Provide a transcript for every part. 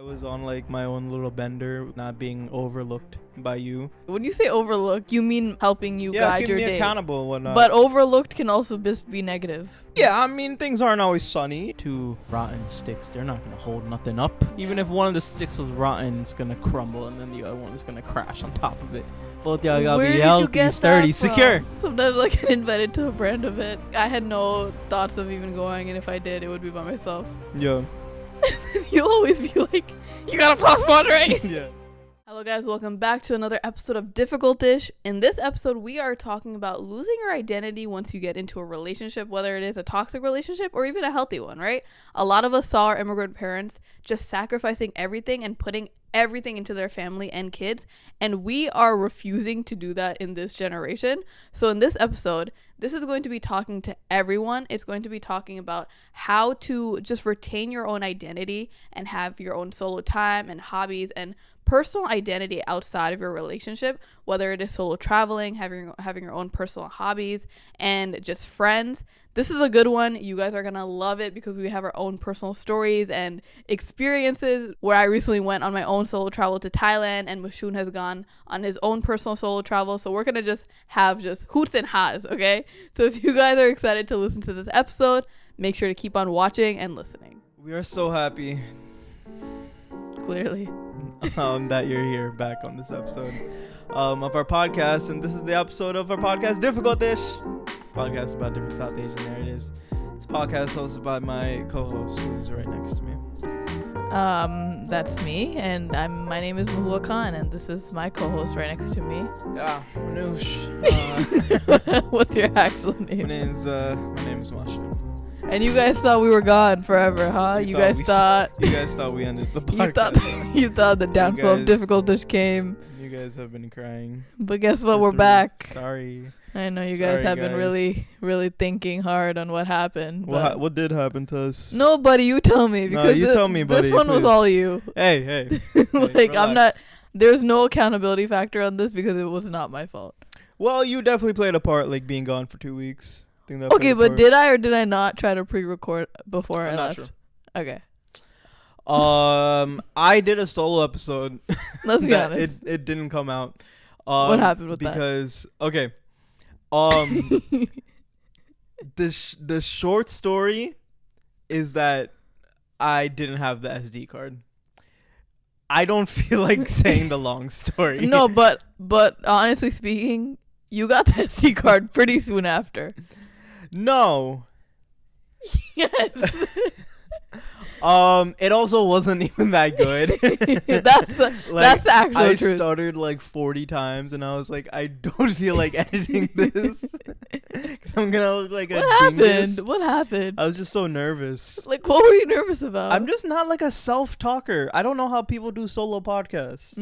was on like my own little bender, not being overlooked by you. When you say overlooked, you mean helping you guide your day. Yeah, keep me accountable and whatnot. But overlooked can also just be negative. Yeah, I mean, things aren't always sunny. Two rotten sticks, they're not going to hold nothing up. Even if one of the sticks was rotten, it's going to crumble, and then the other one is going to crash on top of it. Both y'all got to be healthy, sturdy, secure. Sometimes I get invited to a brand event. I had no thoughts of even going, and if I did, it would be by myself. Yeah. You'll always be like, you got a +1, right? Yeah. Hello guys, welcome back to another episode of Difficult-ish. In this episode, we are talking about losing your identity once you get into a relationship, whether it is a toxic relationship or even a healthy one, right? A lot of us saw our immigrant parents just sacrificing everything and putting everything into their family and kids, and we are refusing to do that in this generation. So in this episode, this is going to be talking to everyone. It's going to be talking about how to just retain your own identity and have your own solo time and hobbies and personal identity outside of your relationship, whether it is solo traveling, having your own personal hobbies, and just friends. This is a good one. You guys are gonna love it because we have our own personal stories and experiences. Where I recently went on my own solo travel to Thailand, and Mashun has gone on his own personal solo travel. So we're gonna just have just hoots and ha's, okay? So if you guys are excited to listen to this episode, make sure to keep on watching and listening. We are so happy. Clearly. That you're here back on this episode of our podcast, and this is the episode of our podcast Difficult-ish, podcast about different South Asian narratives. It's a podcast hosted by my co-host who's right next to me. That's me, and my name is Mahua Khan, and this is my co-host right next to me. Yeah, Manoush. What's your actual name? My name's Mushroom. And you guys thought we were gone forever, huh? You guys thought we ended the podcast. You thought the downfall of Difficult-ish came. You guys have been crying. But guess what? We're back. Sorry. I know you guys have been really, really thinking hard on what happened. What did happen to us? No, buddy, you tell me. Because you tell me, buddy. This one was all you. Hey. Like, I'm not. There's no accountability factor on this because it was not my fault. Well, you definitely played a part, like being gone for 2 weeks. Okay, but did I or did I not try to pre-record before I left? Sure. Okay. I did a solo episode. Let's be honest. It didn't come out. What happened with that? Because okay, the short story is that I didn't have the SD card. I don't feel like saying the long story. No, but honestly speaking, you got the SD card pretty soon after. No. Yes. It also wasn't even that good. that's the actual truth. I stuttered like 40 times, and I was like, I don't feel like editing this. I'm gonna look like dingus. What happened? I was just so nervous. Like, what were you nervous about? I'm just not like a self-talker. I don't know how people do solo podcasts.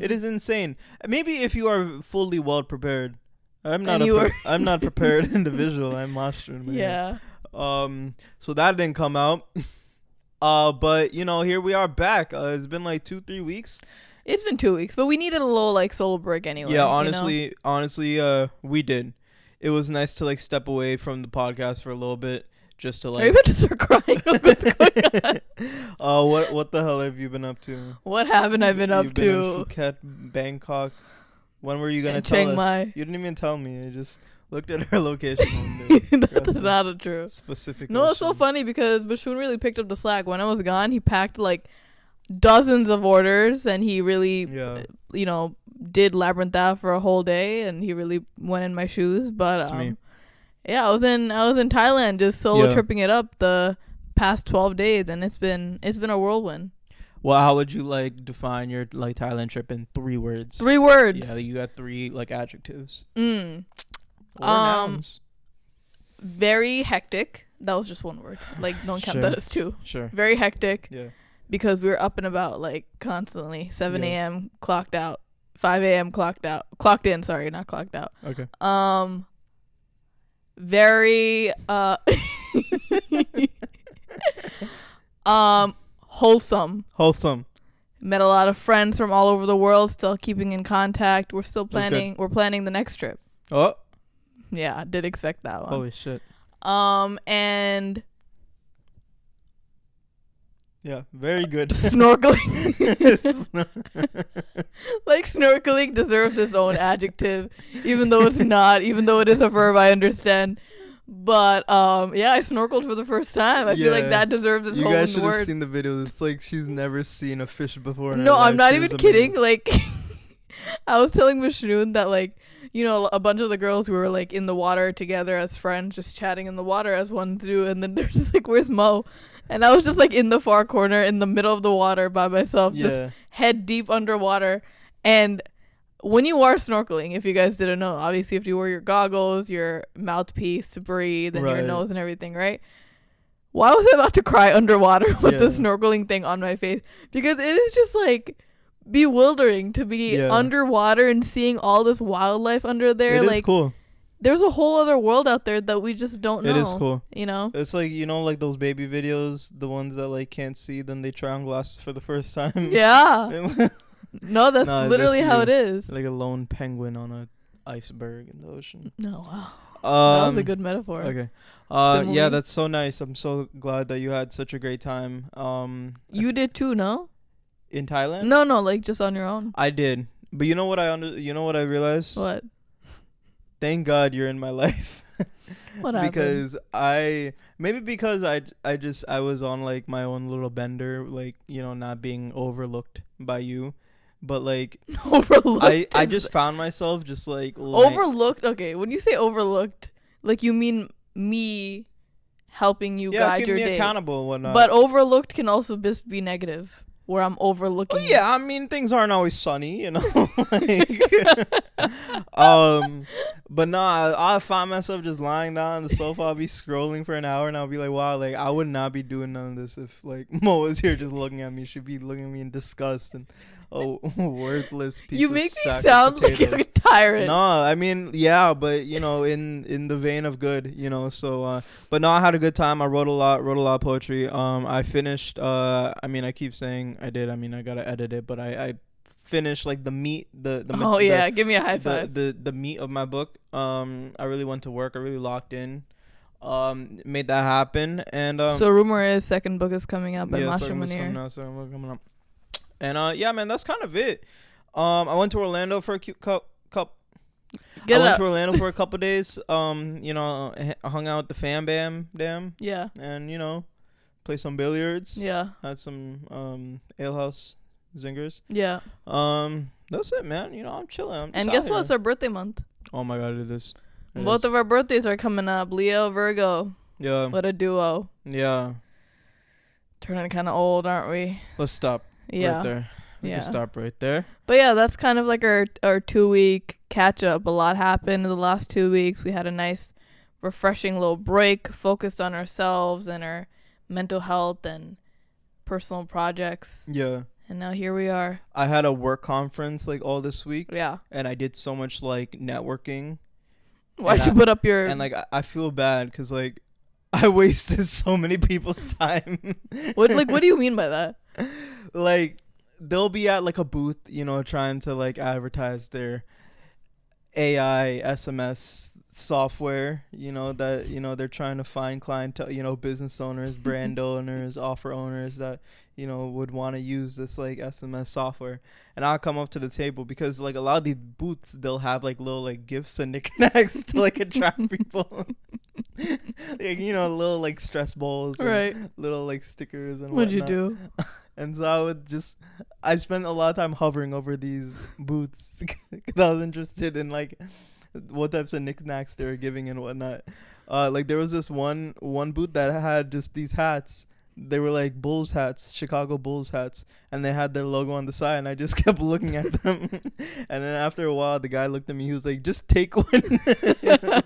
It is insane. Maybe if you are fully well prepared. I'm not a prepared individual. I'm mushroom. Yeah. So that didn't come out. But here we are back. It's been like 2-3 weeks. It's been 2 weeks, but we needed a little like solo break anyway. Yeah, honestly, we did. It was nice to like step away from the podcast for a little bit, just to like. Are you about to start crying? What's going on? What the hell have you been up to? What haven't I been up to? Been in Phuket, Bangkok. When were you gonna tell Chiang us? Mai. You didn't even tell me. I just looked at her location one day. That's not true. Specific. No, it's so funny because Bashun really picked up the slack. When I was gone, he packed like dozens of orders, and he really, did Labyrintha for a whole day, and he really went in my shoes. But yeah, I was in Thailand just solo tripping it up the past 12 days, and it's been a whirlwind. Well, how would you like define your like Thailand trip in 3 words? 3 words. Yeah, you got 3 like adjectives. Or nouns. Very hectic. That was just 1 word. Like, don't count that as 2. Sure. Very hectic. Yeah. Because we were up and about like constantly. 7 a.m. clocked out. 5 a.m. clocked out. Clocked in. Sorry, not clocked out. Okay. Very wholesome. Met a lot of friends from all over the world, still keeping in contact. We're still planning. We're planning the next trip. Oh. Yeah, I did expect that one. Holy shit. And Yeah, very good. Snorkeling. Like, snorkeling deserves its own adjective, even though it's not, even though it is a verb, I understand. But yeah, I snorkeled for the first time. I feel like that deserves its You own guys should have word. seen the video. It's like she's never seen a fish before. In her No, life. I'm not She even was kidding. amazed. Like, I was telling Mishnoon that, like, you know, a bunch of the girls, we were like in the water together as friends, just chatting in the water as one do, and then they're just like, "Where's Mo?" And I was just like in the far corner in the middle of the water by myself, just head deep underwater. And when you are snorkeling, if you guys didn't know, obviously if you wear your goggles, your mouthpiece to breathe, and your nose and everything, right? Why was I about to cry underwater with the snorkeling thing on my face? Because it is just like bewildering to be underwater and seeing all this wildlife under there. It like, is cool. There's a whole other world out there that we just don't know. It is cool. You know? It's like, you know, like those baby videos, the ones that like can't see, then they try on glasses for the first time. Yeah. No, that's literally how it is. Like a lone penguin on a iceberg in the ocean. No, wow. That was a good metaphor. Okay. Yeah, that's so nice. I'm so glad that you had such a great time. You did too, no? In Thailand? No, like just on your own. I did. But you know what I realized? What? Thank God you're in my life. What happened? Because I was on like my own little bender, like, you know, not being overlooked by you. But like overlooked. I just found myself just like overlooked. Okay, when you say overlooked, like you mean me helping you guide your day. Yeah, keep me accountable and whatnot. But overlooked can also just be negative, where I'm overlooking. Oh yeah, I mean things aren't always sunny, you know. But no, I find myself just lying down on the sofa. I'll be scrolling for an hour, and I'll be like, wow, like I would not be doing none of this if like Mo was here just looking at me. She'd be looking at me in disgust and worthless piece you of make sack me sound of like a tyrant. No, I mean, yeah, but you know, in the vein of good, you know. So, but no, I had a good time. I wrote a lot of poetry. I finished. I mean, I keep saying I did. I mean, I gotta edit it, but I finished like the meat. Give me a high five. The meat of my book. I really went to work. I really locked in. Made that happen. And so rumor is second book is coming out by Master Second Munir. coming up. And yeah, man, that's kind of it. I went to Orlando for a couple days. You know, I hung out with the fam bam. Yeah. And you know, play some billiards. Yeah. Had some alehouse zingers. Yeah. That's it, man. You know, I'm chilling. And guess what? It's our birthday month. Oh my God, it is. Both of our birthdays are coming up. Leo, Virgo. Yeah. What a duo. Yeah. Turning kind of old, aren't we? Let's stop. Yeah. Right there. We can stop right there. But yeah, that's kind of like our 2-week catch up. A lot happened in the last 2 weeks. We had a nice, refreshing little break, focused on ourselves and our mental health and personal projects. Yeah. And now here we are. I had a work conference like all this week. Yeah. And I did so much like networking. Why'd you put up your... And like I feel bad because like I wasted so many people's time. What do you mean by that? Like they'll be at like a booth, you know, trying to like advertise their AI SMS software, you know, that, you know, they're trying to find clientele, you know, business owners, brand owners, offer owners that, you know, would want to use this like SMS software. And I'll come up to the table because like a lot of these booths, they'll have like little like gifts and knickknacks to like attract people. Like, you know, little like stress balls, right? Little like stickers and What'd whatnot. you do? And so I spent a lot of time hovering over these booths because I was interested in like what types of knickknacks they were giving and whatnot. Like there was this one booth that had just these hats. They were like Bulls hats, Chicago Bulls hats, and they had their logo on the side, and I just kept looking at them. And then after a while, the guy looked at me. He was like, "Just take one."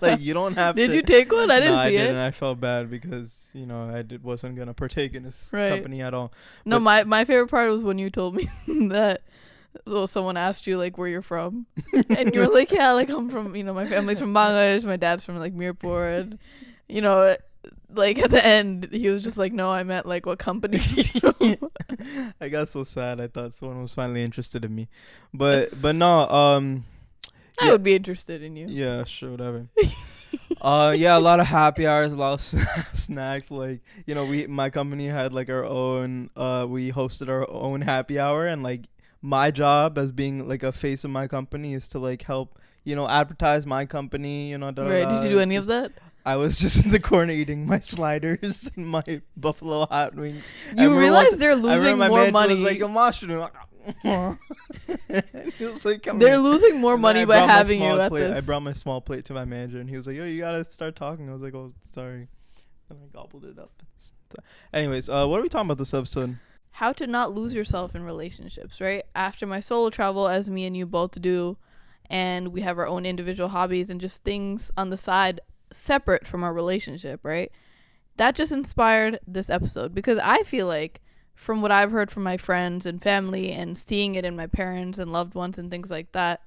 Like, you don't have to. Did you take one? I didn't see I it. didn't. I felt bad because, you know, wasn't going to partake in this company at all. No, my favorite part was when you told me that someone asked you, like, where you're from. And you were like, yeah, like, I'm from, you know, my family's from Bangladesh. My dad's from, like, Mirpur. And, you know, like at the end he was just like, no, I meant like what company. I got so sad. I thought someone was finally interested in me, but no. I would be interested in you. Yeah, sure, whatever. Yeah, a lot of happy hours, a lot of snacks. Like, my company had like our own. We hosted our own happy hour, and like my job as being like a face of my company is to like help, advertise my company. Right. Did you do any of that? I was just in the corner eating my sliders and my buffalo hot wings. You realize they're losing more money. Was like a mushroom. He was like, they're losing more money by having you at plate. this. I brought my small plate to my manager, and he was like, "Yo, you gotta start talking." I was like, "Oh, sorry," and I gobbled it up. Anyways, what are we talking about this episode? How to not lose yourself in relationships, right? After my solo travel, as me and you both do, and we have our own individual hobbies and just things on the side separate from our relationship, right? That just inspired this episode because I feel like from what I've heard from my friends and family and seeing it in my parents and loved ones and things like that,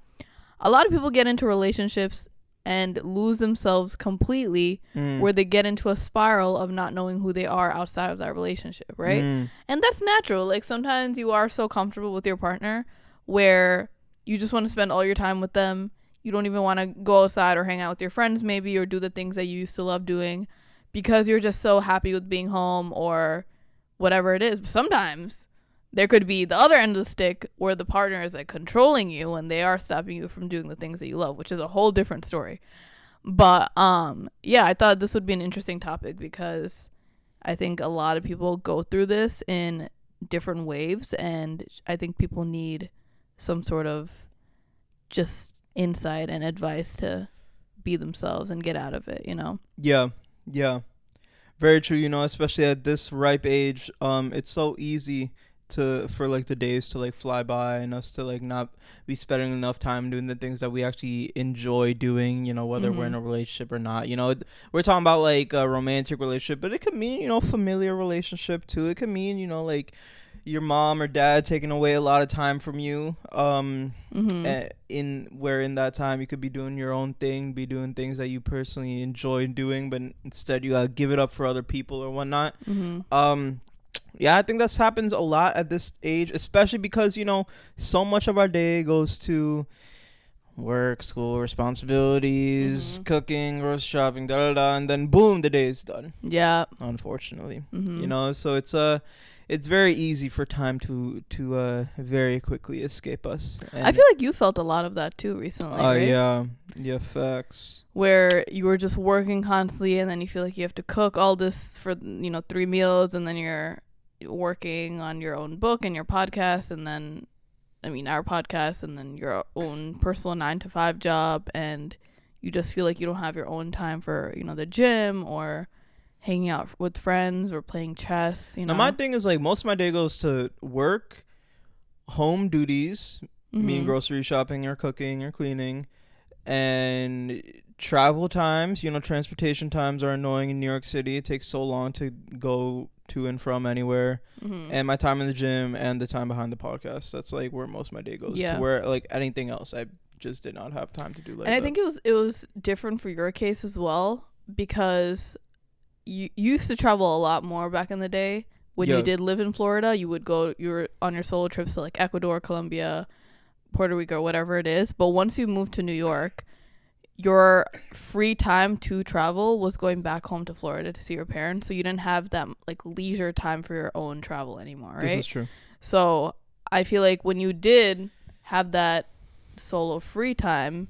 a lot of people get into relationships and lose themselves completely where they get into a spiral of not knowing who they are outside of that relationship, right? And that's natural. Like sometimes you are so comfortable with your partner where you just want to spend all your time with them. You don't even want to go outside or hang out with your friends maybe or do the things that you used to love doing because you're just so happy with being home or whatever it is. But sometimes there could be the other end of the stick where the partner is like controlling you and they are stopping you from doing the things that you love, which is a whole different story. But yeah, I thought this would be an interesting topic because I think a lot of people go through this in different waves, and I think people need some sort of just insight and advice to be themselves and get out of it, Yeah very true. Especially at this ripe age, it's so easy for like the days to like fly by and us to like not be spending enough time doing the things that we actually enjoy doing, whether we're in a relationship or not. We're talking about like a romantic relationship, but it could mean familiar relationship too. It could mean like your mom or dad taking away a lot of time from you, in that time you could be doing your own thing, be doing things that you personally enjoy doing, but instead you gotta give it up for other people or whatnot. Yeah, I think this happens a lot at this age, especially because so much of our day goes to work, school, responsibilities, cooking, grocery shopping, and then boom, the day is done. Yeah, unfortunately. So it's very easy for time to very quickly escape us. And I feel like you felt a lot of that too recently, right? Yeah, facts. Where you were just working constantly, and then you feel like you have to cook all this for 3 meals, and then you're working on your own book and your podcast, and then our podcast, and then your own personal 9-to-5 job, and you just feel like you don't have your own time for the gym or hanging out with friends or playing chess. Now my thing is like most of my day goes to work, home duties, meaning grocery shopping or cooking or cleaning, and travel times. Transportation times are annoying in New York City. It takes so long to go to and from anywhere. And my time in the gym and the time behind the podcast. That's like where most of my day goes to. Where like anything else I just did not have time to do like and that. I think it was different for your case as well because you used to travel a lot more back in the day. When you did live in Florida, you were on your solo trips to like Ecuador, Colombia, Puerto Rico, whatever it is. But once you moved to New York, your free time to travel was going back home to Florida to see your parents. So you didn't have that like leisure time for your own travel anymore, right? This is true. So I feel like when you did have that solo free time,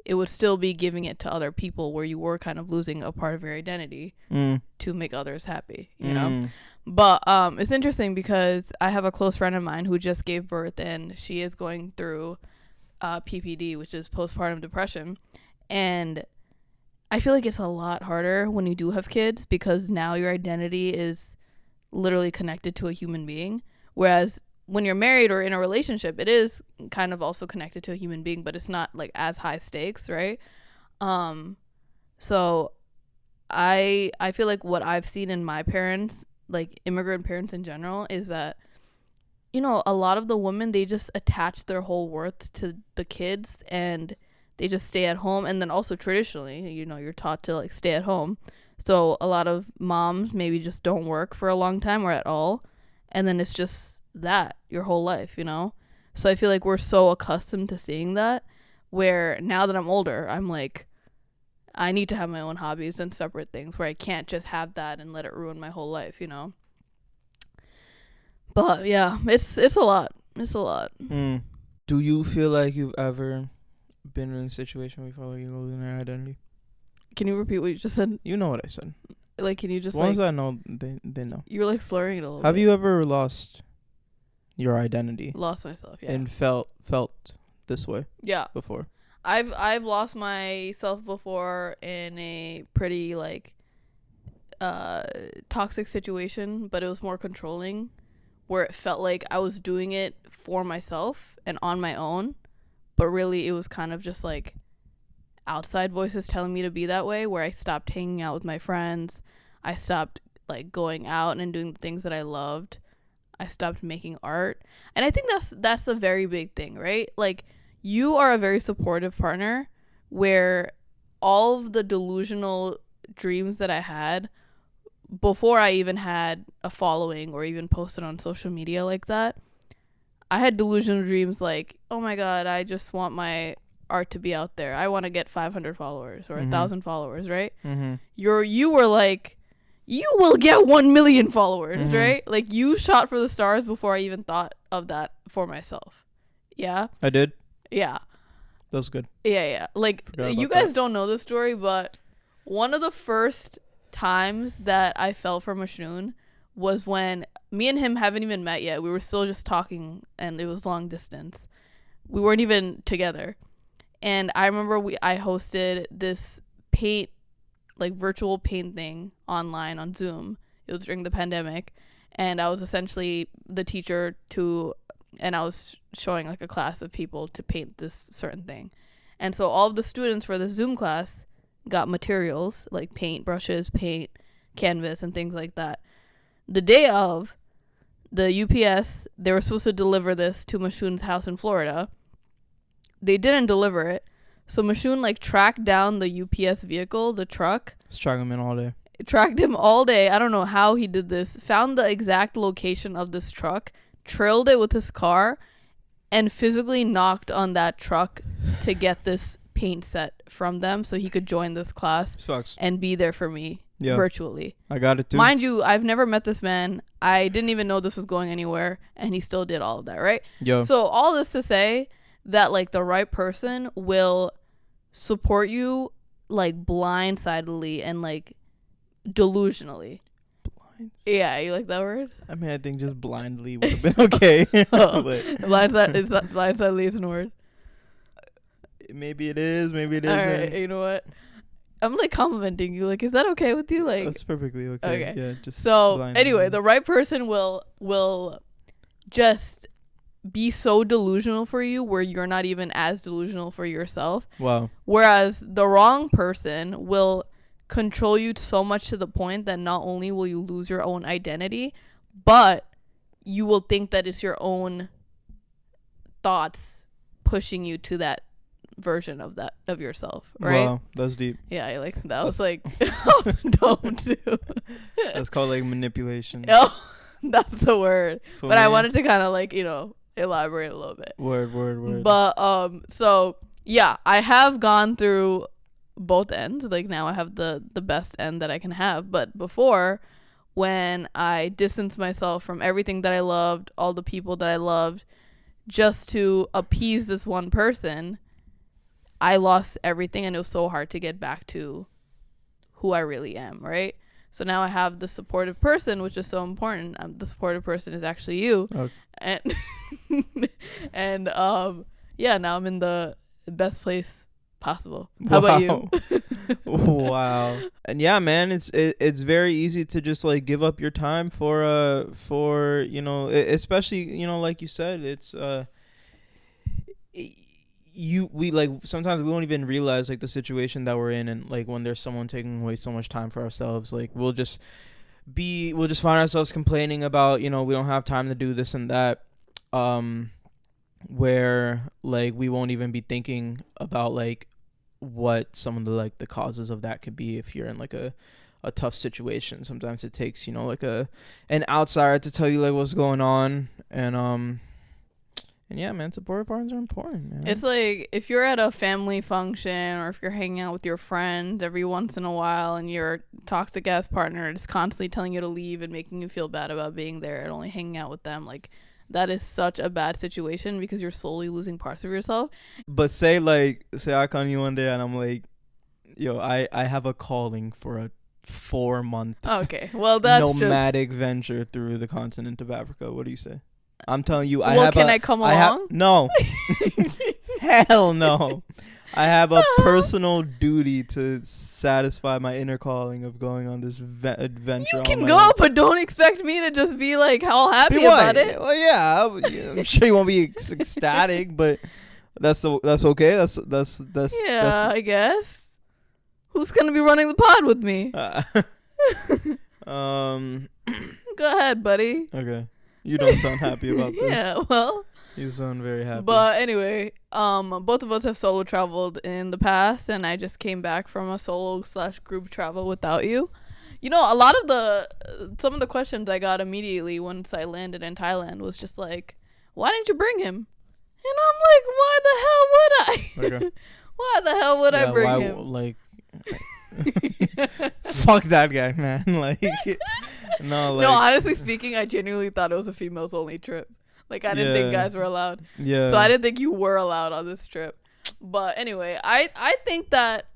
it would still be giving it to other people where you were kind of losing a part of your identity to make others happy, But it's interesting because I have a close friend of mine who just gave birth, and she is going through PPD, which is postpartum depression. And I feel like it's a lot harder when you do have kids because now your identity is literally connected to a human being. Whereas when you're married or in a relationship, it is kind of also connected to a human being, but it's not like as high stakes, right? So I feel like what I've seen in my parents, like immigrant parents in general, is that a lot of the women, they just attach their whole worth to the kids and they just stay at home. And then also traditionally, you're taught to like stay at home. So a lot of moms maybe just don't work for a long time or at all. And then it's just that your whole life, So I feel like we're so accustomed to seeing that, where now that I'm older, I'm like, I need to have my own hobbies and separate things where I can't just have that and let it ruin my whole life, you know? But yeah, it's a lot. It's a lot. Do you feel like you've ever been in a situation where you feel like you're losing your identity? Can you repeat what you just said? You know what I said. Like, can you just Once I know, they know. You're like slurring it a little bit. Have you ever lost your identity? Lost myself, yeah. And felt this way? Yeah. Before? I've lost myself before in a pretty like toxic situation, but it was more controlling, where it felt like I was doing it for myself and on my own, but really it was kind of just like outside voices telling me to be that way, where I stopped hanging out with my friends. I stopped like going out and doing the things that I loved. I stopped making art. And I think that's a very big thing, right? Like, you are a very supportive partner, where all of the delusional dreams that I had before I even had a following or even posted on social media like that, I had delusional dreams like, oh my God, I just want my art to be out there. I want to get 500 followers or 1,000 followers, right? You were like, you will get 1 million followers, right? Like, you shot for the stars before I even thought of that for myself. Yeah? I did? Yeah. That was good. Yeah. Like, you guys don't know the story, but one of the first times that I fell for Mashun was when me and him haven't even met yet. We were still just talking, and it was long distance. We weren't even together. And I remember I hosted this paint, like virtual paint thing online on Zoom. It was during the pandemic. And I was essentially the teacher and I was showing like a class of people to paint this certain thing. And so all of the students for the Zoom class got materials like paint brushes, paint, canvas, and things like that. The day of, the UPS, they were supposed to deliver this to Mashun's house in Florida. They didn't deliver it. So Mashun like tracked down the UPS vehicle, the truck. Tracked him in all day. Tracked him all day. I don't know how he did this. Found the exact location of this truck, trailed it with his car, and physically knocked on that truck to get this paint set from them so he could join this class and be there for me virtually. I got it too. Mind you, I've never met this man. I didn't even know this was going anywhere, and he still did all of that, right? So all this to say that like the right person will support you like blindsidedly and like delusionally. Yeah, you like that word? I mean, I think just blindly would have been okay. Blindsidedly isn't a word. Maybe it is. Maybe it isn't. All right, you know what? I'm like complimenting you. Like, is that okay with you? Like, that's perfectly okay. Yeah, just so anyway, the right person will just be so delusional for you where you're not even as delusional for yourself. Wow. Whereas the wrong person will control you so much to the point that not only will you lose your own identity, but you will think that it's your own thoughts pushing you to that version of yourself, right? Wow, that's deep. Yeah, like that was like dumb too. That's called like manipulation. Oh, that's the word. For but me, I wanted to kind of like, elaborate a little bit. Word. But so yeah, I have gone through both ends. Like now I have the best end that I can have. But before, when I distanced myself from everything that I loved, all the people that I loved, just to appease this one person, I lost everything, and it was so hard to get back to who I really am, right? So now I have the supportive person, which is so important. The supportive person is actually you. Okay. And yeah, now I'm in the best place possible. How about you? Wow. And yeah, man, it's very easy to just like give up your time for especially like you said, it's we like sometimes we won't even realize like the situation that we're in, and like when there's someone taking away so much time for ourselves, like we'll just find ourselves complaining about we don't have time to do this and that, where like we won't even be thinking about like what some of the like the causes of that could be if you're in like a tough situation. Sometimes it takes like an outsider to tell you like what's going on, and And yeah, man, supportive partners are important, man. It's like if you're at a family function or if you're hanging out with your friends every once in a while and your toxic ass partner is constantly telling you to leave and making you feel bad about being there and only hanging out with them, like that is such a bad situation because you're slowly losing parts of yourself. But say I come to you one day and I'm like, yo, I have a calling for a 4-month Okay, well that's nomadic venture through the continent of Africa. What do you say? I'm telling you, can I come along? No. Hell no. I have a personal duty to satisfy my inner calling of going on this adventure. You can go, but don't expect me to just be like all happy about it. Well, yeah, I'm sure you won't be ecstatic, but that's okay. That's I guess. Who's gonna be running the pod with me? Go ahead, buddy. Okay. You don't sound happy about this. Yeah, well. You sound very happy. But anyway, both of us have solo traveled in the past, and I just came back from a solo/group travel without you. You know, a lot of some of the questions I got immediately once I landed in Thailand was just like, why didn't you bring him? And I'm like, why the hell would I? Okay. Why the hell would I bring him? Like, fuck that guy, man. Like, no, honestly speaking, I genuinely thought it was a females only trip. Like, I didn't think guys were allowed. Yeah. So I didn't think you were allowed on this trip. But anyway, I think that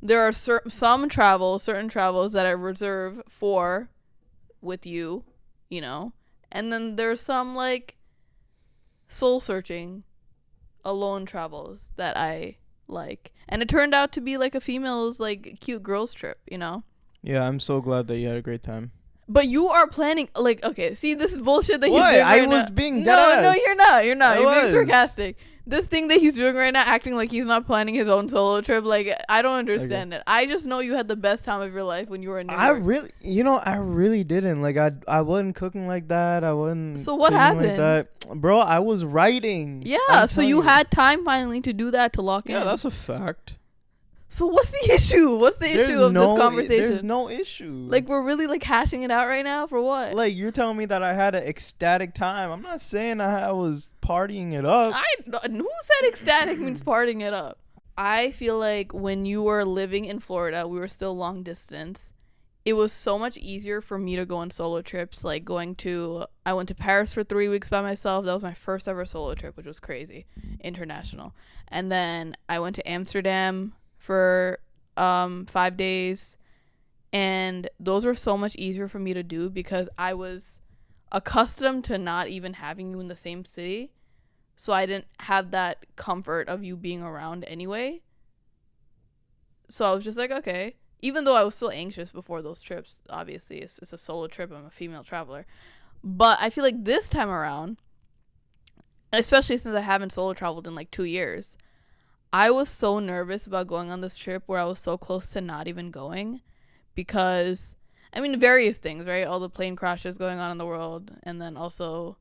there are certain travels that I reserve for with you, you know. And then there's some, like, soul searching, alone travels that I like. And it turned out to be, like, a female's, like, cute girls trip, you know. Yeah, I'm so glad that you had a great time. But you are planning, like, okay, see, this is bullshit that he's what? doing right I was now. being dead ass. No, you're not. You're being sarcastic. This thing that he's doing right now, acting like he's not planning his own solo trip, like, I don't understand it. I just know you had the best time of your life when you were in New York. I really didn't. Like, I wasn't cooking like that. I wasn't. So what happened? Like that. Bro, I was writing. Yeah, so you had time finally to do that, to lock in. Yeah, that's a fact. So what's the issue? What's the issue of this conversation? There's no issue. Like, we're really, like, hashing it out right now for what? Like, you're telling me that I had an ecstatic time. I'm not saying I was partying it up. Who said ecstatic means partying it up? I feel like when you were living in Florida, we were still long distance. It was so much easier for me to go on solo trips. Like, I went to Paris for 3 weeks by myself. That was my first ever solo trip, which was crazy. International. And then I went to Amsterdam for 5 days, and those were so much easier for me to do because I was accustomed to not even having you in the same city, so I didn't have that comfort of you being around anyway. So I was just like, okay, even though I was still anxious before those trips. Obviously it's a solo trip, I'm a female traveler, but I feel like this time around, especially since I haven't solo traveled in like 2 years, I was so nervous about going on this trip where I was so close to not even going because, I mean, various things, right? All the plane crashes going on in the world. And then also,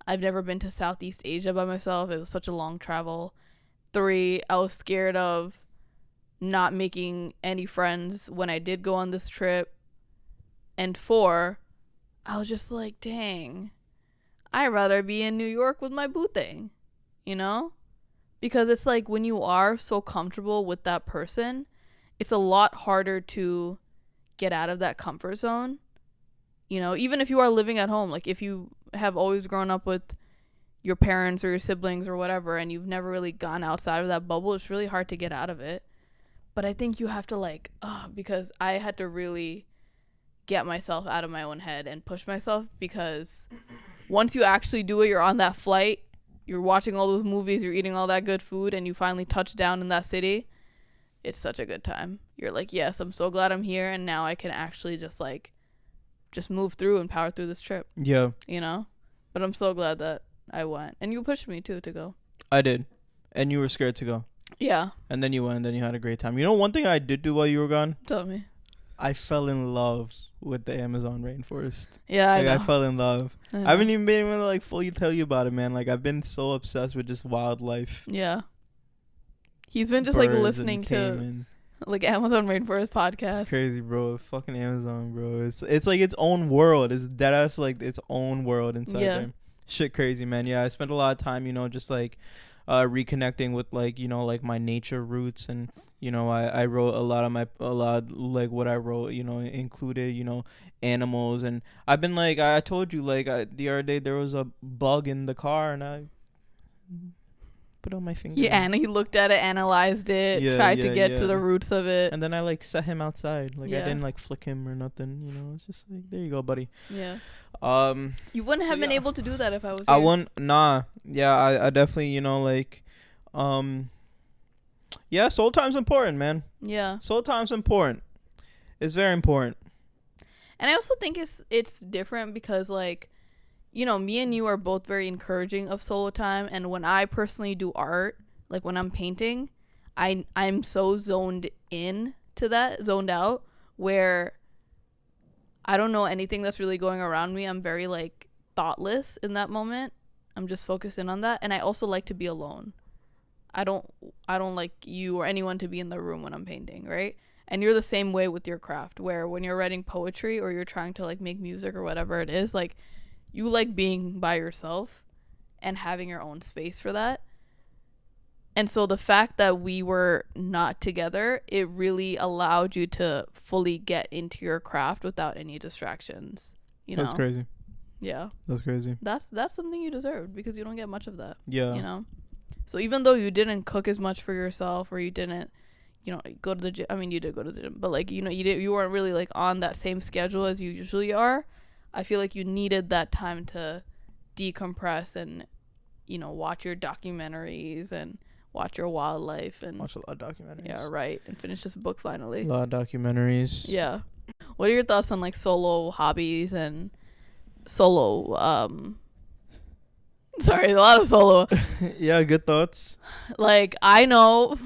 I've never been to Southeast Asia by myself. It was such a long travel. 3, I was scared of not making any friends when I did go on this trip. And 4, I was just like, dang, I'd rather be in New York with my boo thing, you know? Because it's like when you are so comfortable with that person, it's a lot harder to get out of that comfort zone. You know, even if you are living at home, like if you have always grown up with your parents or your siblings or whatever, and you've never really gone outside of that bubble, it's really hard to get out of it. But I think you have to because I had to really get myself out of my own head and push myself, because once you actually do it, you're on that flight, you're watching all those movies, you're eating all that good food, and you finally touch down in that city, it's such a good time. You're like, yes, I'm so glad I'm here, and now I can actually just move through and power through this trip. Yeah. You know? But I'm so glad that I went. And you pushed me, too, to go. I did. And you were scared to go. Yeah. And then you went, and then you had a great time. You know one thing I did do while you were gone? Tell me. I fell in love with the Amazon rainforest. Yeah, I know. I fell in love. I haven't even been able to fully tell you about it, man. Like, I've been so obsessed with just wildlife. Yeah. He's been just listening to Amazon rainforest podcasts. It's crazy, bro. Fucking Amazon, bro. It's like its own world. It's deadass its own world inside there. Shit crazy, man. Yeah, I spent a lot of time, just like reconnecting with like, like my nature roots. And I wrote a lot like what I wrote, included, animals. And I've been like, I told you, like, the other day there was a bug in the car and I put on my finger. Yeah, and he looked at it, analyzed it, tried to get to the roots of it. And then I like set him outside. Like I didn't like flick him or nothing. It's just like, there you go, buddy. Yeah. You wouldn't have been able to do that if I was here. I wouldn't. Nah. Yeah. I definitely. Like. Yeah. Soul time's important, man. Yeah. Soul time's important. It's very important. And I also think it's different because like, me and you are both very encouraging of solo time. And when I personally do art, like when I'm painting, I'm so zoned out, where I don't know anything that's really going around me. I'm very like thoughtless in that moment. I'm just focused in on that. And I also like to be alone. I don't like you or anyone to be in the room when I'm painting, right? And you're the same way with your craft, where when you're writing poetry or you're trying to like make music or whatever it is, like you like being by yourself and having your own space for that. And so the fact that we were not together, it really allowed you to fully get into your craft without any distractions. That's crazy. Yeah. That's crazy. That's something you deserved because you don't get much of that. Yeah. So even though you didn't cook as much for yourself or you didn't, go to the gym. I mean, you did go to the gym, but like, you weren't really like on that same schedule as you usually are. I feel like you needed that time to decompress and, watch your documentaries and watch your wildlife and watch a lot of documentaries. Yeah, right. And finish this book finally. A lot of documentaries. Yeah. What are your thoughts on like solo hobbies and solo sorry, a lot of solo. Yeah, good thoughts. Like, I know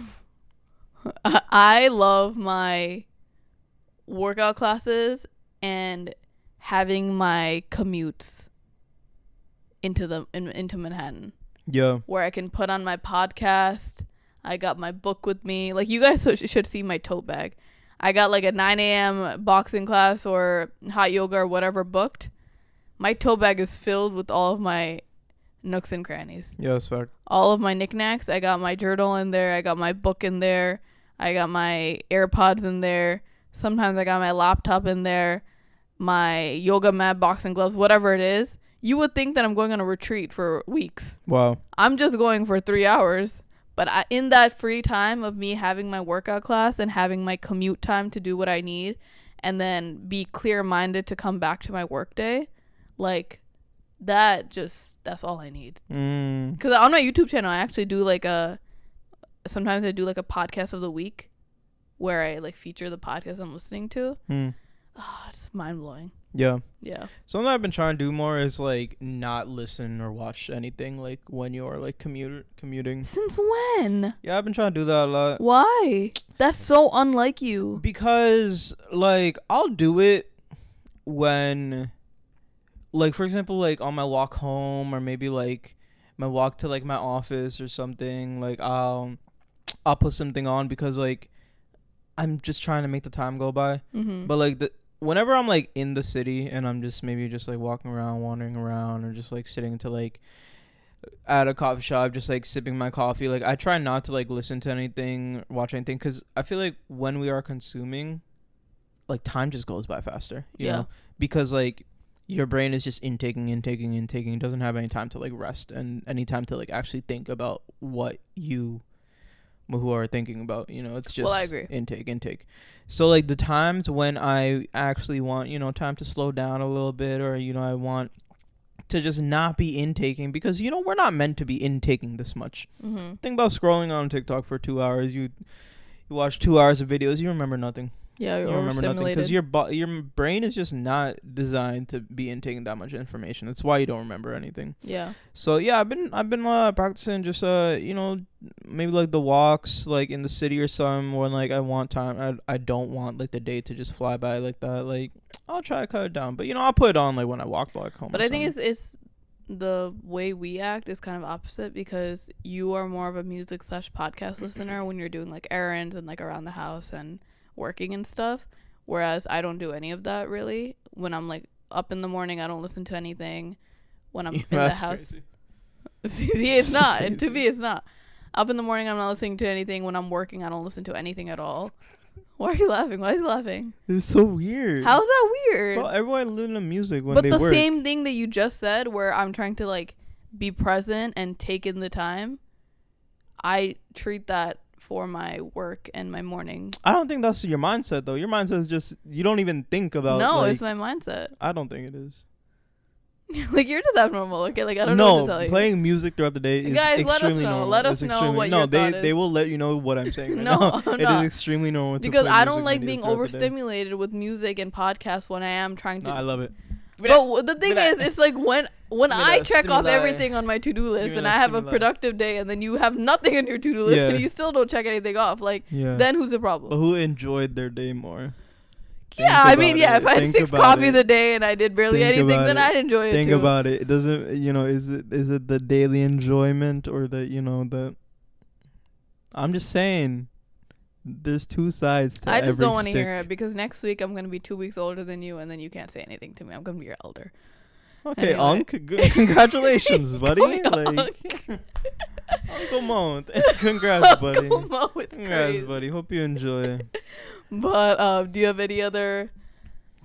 I love my workout classes and having my commutes into Manhattan. Yeah. Where I can put on my podcast. I got my book with me. Like, you guys should see my tote bag. I got like a 9 a.m. boxing class or hot yoga or whatever booked. My tote bag is filled with all of my nooks and crannies. Yeah, that's fact. All of my knickknacks. I got my journal in there. I got my book in there. I got my AirPods in there. Sometimes I got my laptop in there. My yoga mat, boxing gloves, whatever it is. You would think that I'm going on a retreat for weeks. Wow. I'm just going for 3 hours. But in that free time of me having my workout class and having my commute time to do what I need and then be clear-minded to come back to my work day, like, that's all I need. Because on my YouTube channel, I actually do sometimes I do like a podcast of the week where I like feature the podcast I'm listening to. It's mind-blowing. Yeah. Something I've been trying to do more is like not listen or watch anything like when you're like commuting. Since when? Yeah, I've been trying to do that a lot. Why? That's so unlike you. Because like I'll do it when, like, for example, like on my walk home or maybe like my walk to like my office or something. Like I'll put something on because like I'm just trying to make the time go by. But like whenever I'm like in the city and I'm just maybe just like walking around, wandering around, or just like sitting to like at a coffee shop, just like sipping my coffee, like I try not to like listen to anything, watch anything, because I feel like when we are consuming, like time just goes by faster, you know, because like your brain is just intaking, it doesn't have any time to like rest and any time to like actually think about what you who are thinking about, you know. It's just I agree. intake. So like the times when I actually want, you know, time to slow down a little bit, or, you know, I want to just not be intaking, because, you know, we're not meant to be intaking this much. Think about scrolling on TikTok for 2 hours. You watch 2 hours of videos, you remember nothing. Yeah, you don't remember nothing because your brain is just not designed to be intaking that much information. That's why you don't remember anything. Yeah. So yeah, I've been practicing just you know, maybe like the walks like in the city or something when like I want time. I don't want like the day to just fly by like that. Like I'll try to cut it down, but you know, I'll put it on like when I walk back home. But I think it's the way we act is kind of opposite, because you are more of a music / podcast listener when you're doing like errands and like around the house and working and stuff, whereas I don't do any of that really. When I'm like up in the morning, I don't listen to anything. when I'm in That's the house. crazy. See, it's not. Crazy. And to me, it's not. Up in the morning, I'm not listening to anything. When I'm working, I don't listen to anything at all. Why are you laughing? Why is he laughing? It's so weird. How's that weird? Bro, everyone listen to music when but they the work. same thing that you just said, where I'm trying to like be present and take in the time, I treat that for my work and my morning. I don't think that's your mindset though. Your mindset is just you don't even think about. No, like, it's my mindset. I don't think it is. Like, you're just abnormal. Okay, like I don't know what to tell you. Playing music throughout the day is Guys, extremely normal. Let us It's know extremely- what no, your they thought they is. will let you know what I'm saying. Right No, now. I'm It not. is extremely normal Because to play I don't music like videos being throughout the day. overstimulated with music and podcasts when I am trying to. No, I love it. But the thing is, it's like when I check off stimuli. everything on my to-do list me and that I have a stimuli. productive day, and then you have nothing on your to-do list Yeah. and you still don't check anything off, like, Yeah. then who's the problem? But who enjoyed their day more? Yeah, I mean, about yeah, it. if I had Think 6 about coffees it. a day and I did barely Think anything, about then it. I'd enjoy it Think too. about it. It doesn't, is it the daily enjoyment or the I'm just saying there's two sides to I just every don't want to stick. hear it because next week I'm going to be 2 weeks older than you, and then you can't say anything to me. I'm going to be your elder. Okay, Anyway. Unc, congratulations, buddy. Going Like, Uncle Mo, congrats, buddy. Uncle Mo, it's Congrats, crazy. buddy. Hope you enjoy. But do you have any other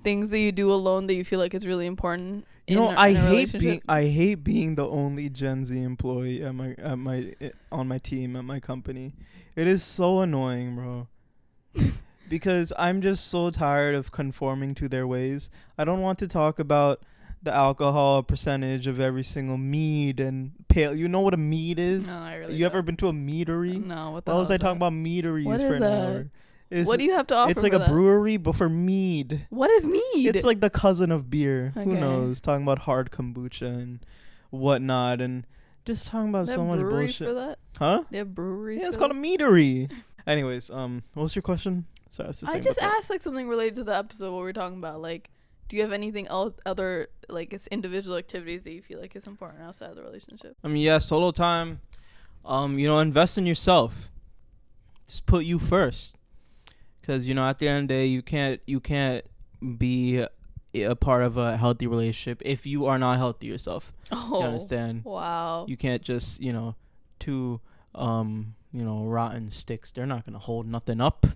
things that you do alone that you feel like is really important? I in a hate being the only Gen Z employee on my team at my company. It is so annoying, bro. Because I'm just so tired of conforming to their ways. I don't want to talk about the alcohol percentage of every single mead and pale. You know what a mead is? No, I really You ever don't. been to a meadery? No, what the Why hell was I is talking that? about meaderies What for is an that? hour? It's, What do you have to offer? It's like for a that? brewery, but for mead. What is mead? It's like the cousin of beer. Who Okay. knows? Talking about hard kombucha and whatnot, and just talking about They so have much breweries bullshit. for that? Huh? They have breweries. Yeah, it's for called a that? meadery. Anyways, what was your question? Sorry, I was I thinking just about that. asked like something related to the episode what we were talking about. Like, do you have anything other like it's individual activities that you feel like is important outside of the relationship? I mean, yeah, solo time. Invest in yourself. Just put you first, because at the end of the day, you can't be a part of a healthy relationship if you are not healthy yourself. Oh, You understand? wow. You can't just two rotten sticks. They're not gonna hold nothing up.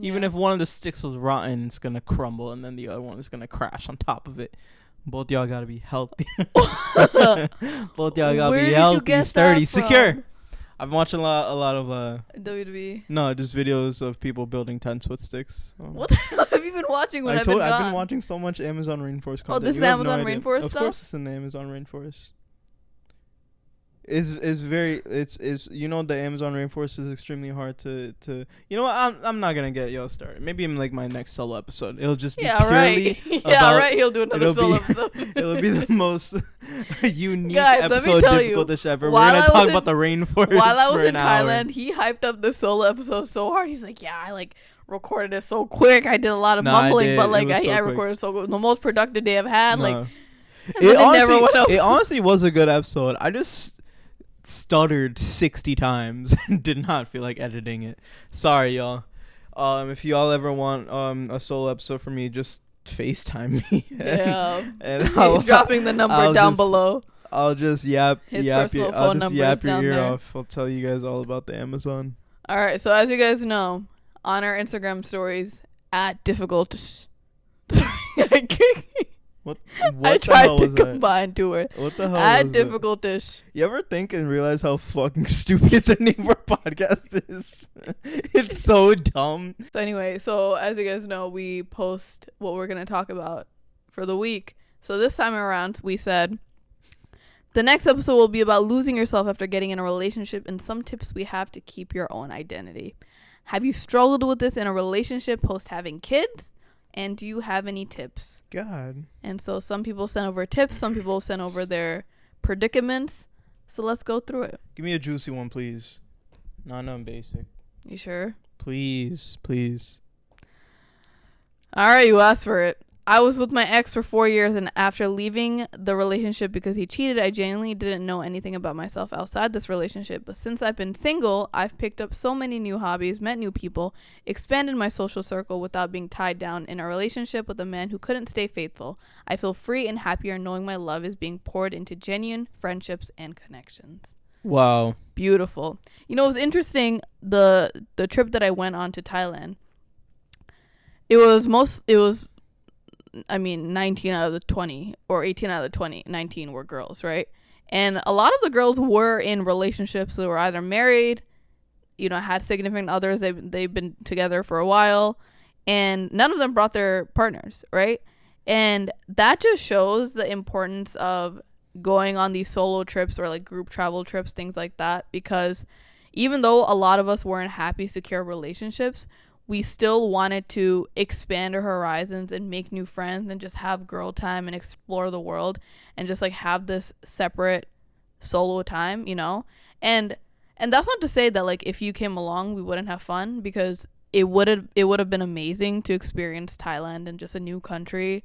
Even Yeah. if one of the sticks was rotten, it's gonna crumble, and then the other one is gonna crash on top of it. Both y'all gotta be healthy. Both y'all gotta Where be did you healthy, get sturdy, that secure. from? I've been watching a lot of WWE. no, just videos of people building tents with sticks. What the hell have you been watching when I've been I've gone? been watching so much Amazon rainforest content. Oh, this You is have no Amazon idea. rainforest Of stuff? course, it's in the Amazon rainforest. It's very the Amazon rainforest is extremely hard to I'm not gonna get y'all started. Maybe in like my next solo episode, it'll just be Yeah, purely right. about- right. He'll do another it'll solo be- episode. It'll be the most unique Guys, let me episode tell difficult you, dish ever. We're while gonna I talk was about the rainforest While I for was in an hour. Thailand, he hyped up the solo episode so hard. He's like, "Yeah, I like recorded it so quick. I did a lot of Nah, I mumbling, did. but It like was so I quick. recorded so good. The most productive day I've had. Like, No. and then it never went up. It honestly was a good episode. I just stuttered 60 times and did not feel like editing it. Sorry, y'all. If y'all ever want a solo episode from me, just FaceTime me. Yeah. And He's dropping the number I'll down just- below. I'll just yap His your personal phone I'll just number yap is your down ear there. off. I'll tell you guys all about the Amazon. All right. So as you guys know, on our Instagram stories at difficult. Sorry, What I the tried hell to was that? combine two words. What the hell At was that? difficult-ish. You ever think and realize how fucking stupid the name of our podcast is? It's so dumb. So anyway, so as you guys know, we post what we're going to talk about for the week. So this time around, we said the next episode will be about losing yourself after getting in a relationship and some tips we have to keep your own identity. Have you struggled with this in a relationship post having kids? And do you have any tips? God. And so some people sent over tips, some people sent over their predicaments. So let's go through it. Give me a juicy one, please. Not nothing basic. You sure? Please, please. All right, you asked for it. I was with my ex for 4 years, and after leaving the relationship because he cheated, I genuinely didn't know anything about myself outside this relationship. But since I've been single, I've picked up so many new hobbies, met new people, expanded my social circle without being tied down in a relationship with a man who couldn't stay faithful. I feel free and happier knowing my love is being poured into genuine friendships and connections. Wow. Beautiful. You know, it was interesting, the trip that I went on to Thailand. It was 19 out of the 20 or 18 out of the 20, 19 were girls, right? And a lot of the girls were in relationships that were either married, you know, had significant others. They've been together for a while, and none of them brought their partners, right? And that just shows the importance of going on these solo trips or like group travel trips, things like that, because even though a lot of us weren't happy, secure relationships, we still wanted to expand our horizons and make new friends and just have girl time and explore the world and just like have this separate solo time, you know? And that's not to say that like if you came along we wouldn't have fun, because it would have been amazing to experience Thailand and just a new country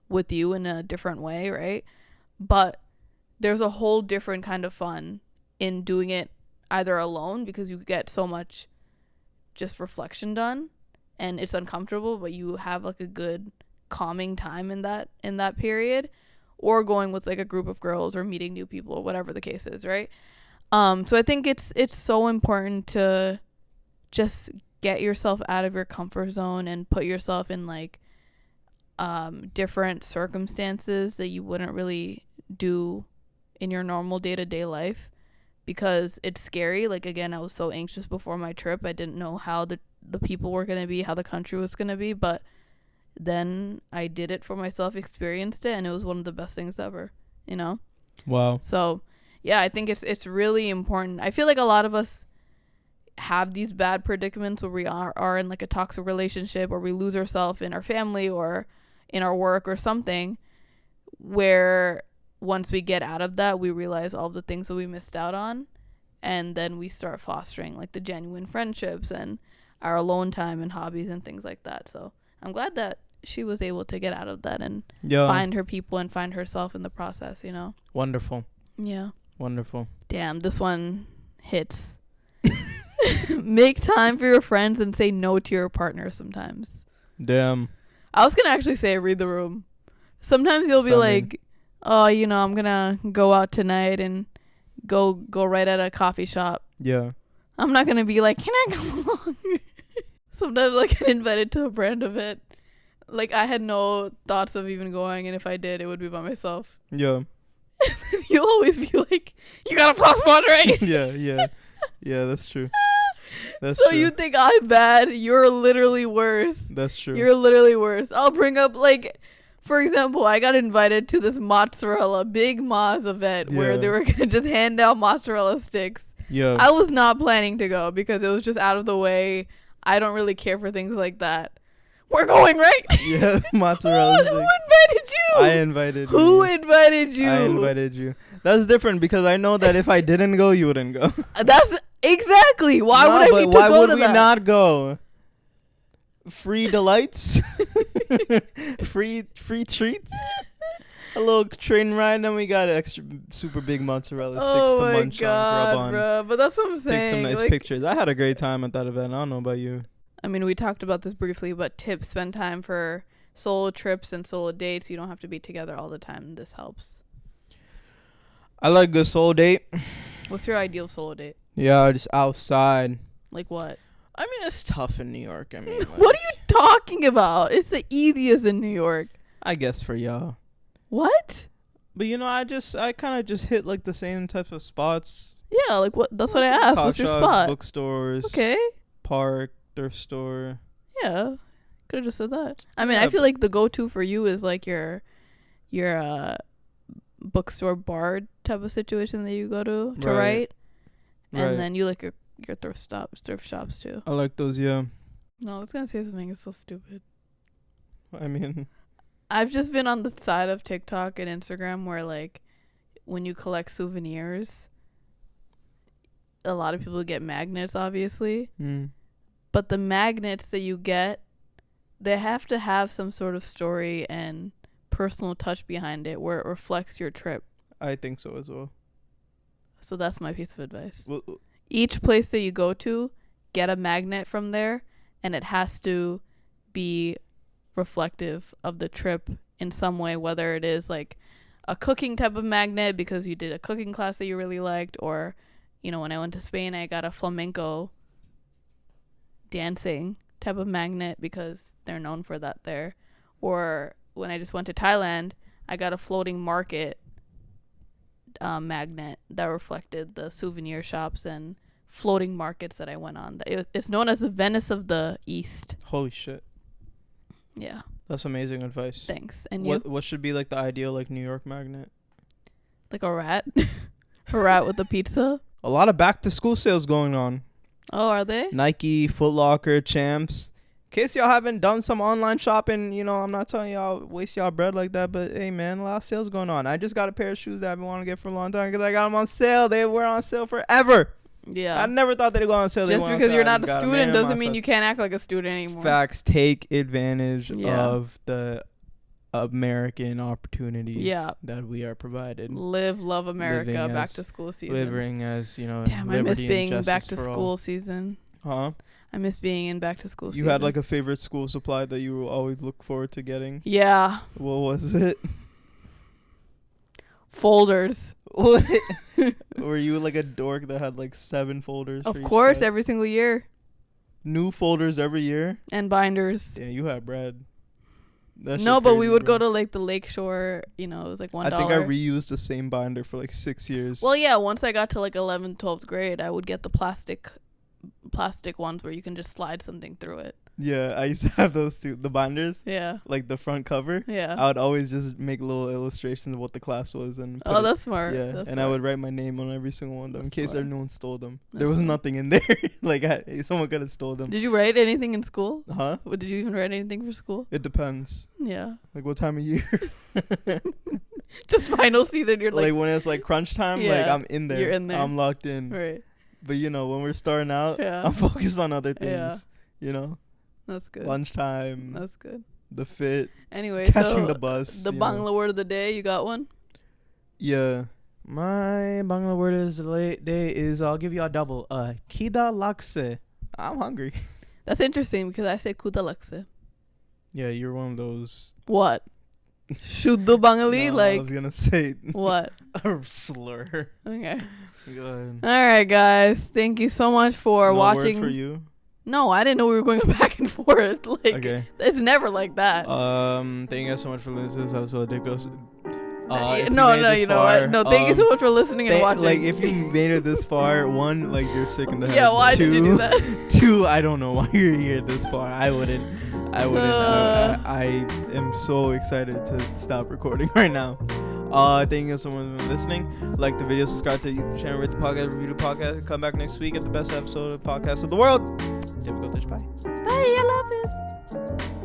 with you in a different way, right? But there's a whole different kind of fun in doing it either alone, because you get so much just reflection done and it's uncomfortable, but you have like a good calming time in that period, or going with like a group of girls or meeting new people or whatever the case is, right? So I think it's so important to just get yourself out of your comfort zone and put yourself in like different circumstances that you wouldn't really do in your normal day-to-day life, because it's scary. Like, again, I was so anxious before my trip. I didn't know how the people were going to be, how the country was going to be, but then I did it for myself, experienced it, and it was one of the best things ever, you know? Wow. So, yeah, I think it's really important. I feel like a lot of us have these bad predicaments where we are in like a toxic relationship, or we lose ourselves in our family or in our work or something, where once we get out of that, we realize all the things that we missed out on, and then we start fostering like the genuine friendships and our alone time and hobbies and things like that. So I'm glad that she was able to get out of that and find her people and find herself in the process, you know? Wonderful. Yeah. Wonderful. Damn, this one hits. Make time for your friends and say no to your partner sometimes. Damn. I was going to actually say read the room. Sometimes you'll be like, oh, you know, I'm going to go out tonight and go right at a coffee shop. Yeah. I'm not going to be like, can I come along? Sometimes like I get invited to a brand event. Like I had no thoughts of even going, and if I did, it would be by myself. Yeah. You'll always be like, you got a plus one, right? Yeah, that's true. That's so true. You think I'm bad? You're literally worse. That's true. You're literally worse. I'll bring up like, for example, I got invited to this Big Moz event where they were going to just hand out mozzarella sticks. Yeah. I was not planning to go because it was just out of the way. I don't really care for things like that. We're going, right? Yeah, mozzarella sticks. Who invited you? I invited you. Who invited you? I invited you. That's different because I know that if I didn't go, you wouldn't go. That's exactly. Why would I need to go to that? Why would we not go? Free delights? free treats? A little train ride, and then we got extra super big mozzarella sticks to munch on, grub on. Bro, but that's what I'm saying. Take some nice pictures. I had a great time at that event. I don't know about you. I mean, we talked about this briefly, but tips: spend time for solo trips and solo dates. You don't have to be together all the time. This helps. I like a solo date. What's your ideal solo date? Yeah, just outside. Like what? I mean, it's tough in New York. I mean, what are you talking about? It's the easiest in New York. I guess for y'all. What? But you know, I kind of just hit like the same types of spots. Yeah, like what? That's what I asked. What's your spot? Bookstores. Okay. Park, thrift store. Yeah, could have just said that. I mean, I feel like the go-to for you is like your bookstore bar type of situation that you go to write, and then you like your thrift shops too. I like those. Yeah. No, I was gonna say something. It's so stupid. I mean, I've just been on the side of TikTok and Instagram where like when you collect souvenirs, a lot of people get magnets, obviously. But the magnets that you get they have to have some sort of story and personal touch behind it where it reflects your trip. I think so as well. So that's my piece of advice. Well, Each place that you go to, get a magnet from there, and it has to be reflective of the trip in some way, whether it is like a cooking type of magnet because you did a cooking class that you really liked, or, you know, when I went to Spain, I got a flamenco dancing type of magnet because they're known for that there. Or when I just went to Thailand, I got a floating market magnet that reflected the souvenir shops and floating markets that I went on. It's known as the Venice of the East. holy shit. Yeah. That's amazing advice. Thanks. And you? What should be like the ideal like New York magnet? Like a rat? A rat with a pizza? A lot of back to school sales going on. Oh, are they? Nike, Foot Locker, Champs. In case y'all haven't done some online shopping, you know, I'm not telling y'all waste y'all bread like that, but hey man, a lot of sales going on. I just got a pair of shoes that I've been wanting to get for a long time because I got them on sale. They were on sale forever. Yeah. I never thought they'd go on sale. Just because you're not a student doesn't mean you can't act like a student anymore. Facts. Take advantage of the American opportunities that we are provided. Live, love America. Back to school season. Living as, you know, damn, I miss being back to for school all. season. Huh? I miss being in back to school season. You had like a favorite school supply that you always look forward to getting? Yeah. What was it? Folders. What? Were you like a dork that had like 7 folders? Of for each course, class? every single year. New folders every year? And binders. Yeah, you had bread. That No, shit but crazy, we would bro. go to like the lakeshore, you know, it was like $1. I think I reused the same binder for like 6 years. Well, yeah, once I got to like 11th, 12th grade, I would get the plastic ones where you can just slide something through it. Yeah, I used to have those too. The binders, Yeah. like the front cover. Yeah. I would always just make little illustrations of what the class was and put Oh, it- that's smart. yeah, That's and smart. I would write my name on every single one of them in That's case smart. anyone stole them. That's There was smart. nothing in there. Like someone could have stole them. Did you write anything in school? Huh? Did you even write anything for school? It depends. Yeah. Like what time of year? Just final season, you're like like, when it's like crunch time, like Yeah, I'm in there. you're in there. I'm locked in. right. But you know, when we're starting out, Yeah. I'm focused on other things. Yeah. You know, That's good. lunchtime, That's good. the fit, Anyway, catching so the bus. the you know. Bangla word of the day, you got one? Yeah. My Bangla word is day is I'll give you a double. Kida lakse. I'm hungry. That's interesting because I say kuda lakse. Yeah, you're one of those. What? Shuddha Bangali? No, I like, was gonna say what? a slur. Okay. Go ahead. All right, guys. Thank you so much for No watching. word for you. No, I didn't know we were going back and forth. Like, Okay. it's never like that. Thank you guys so much for listening to this episode. It goes. If no, made you this know what? far, No, thank you so much for listening and watching. Like, if you made it this far, one, like, you're sick in the head. Yeah, why did you do that? 2, I don't know why you're here this far. I wouldn't. I am so excited to stop recording right now. Thank you so much for listening. Like the video, subscribe to the YouTube channel, rate the podcast, review the podcast, and come back next week at the best episode of podcast of the world. Difficult Dish. Bye. Bye, I love this.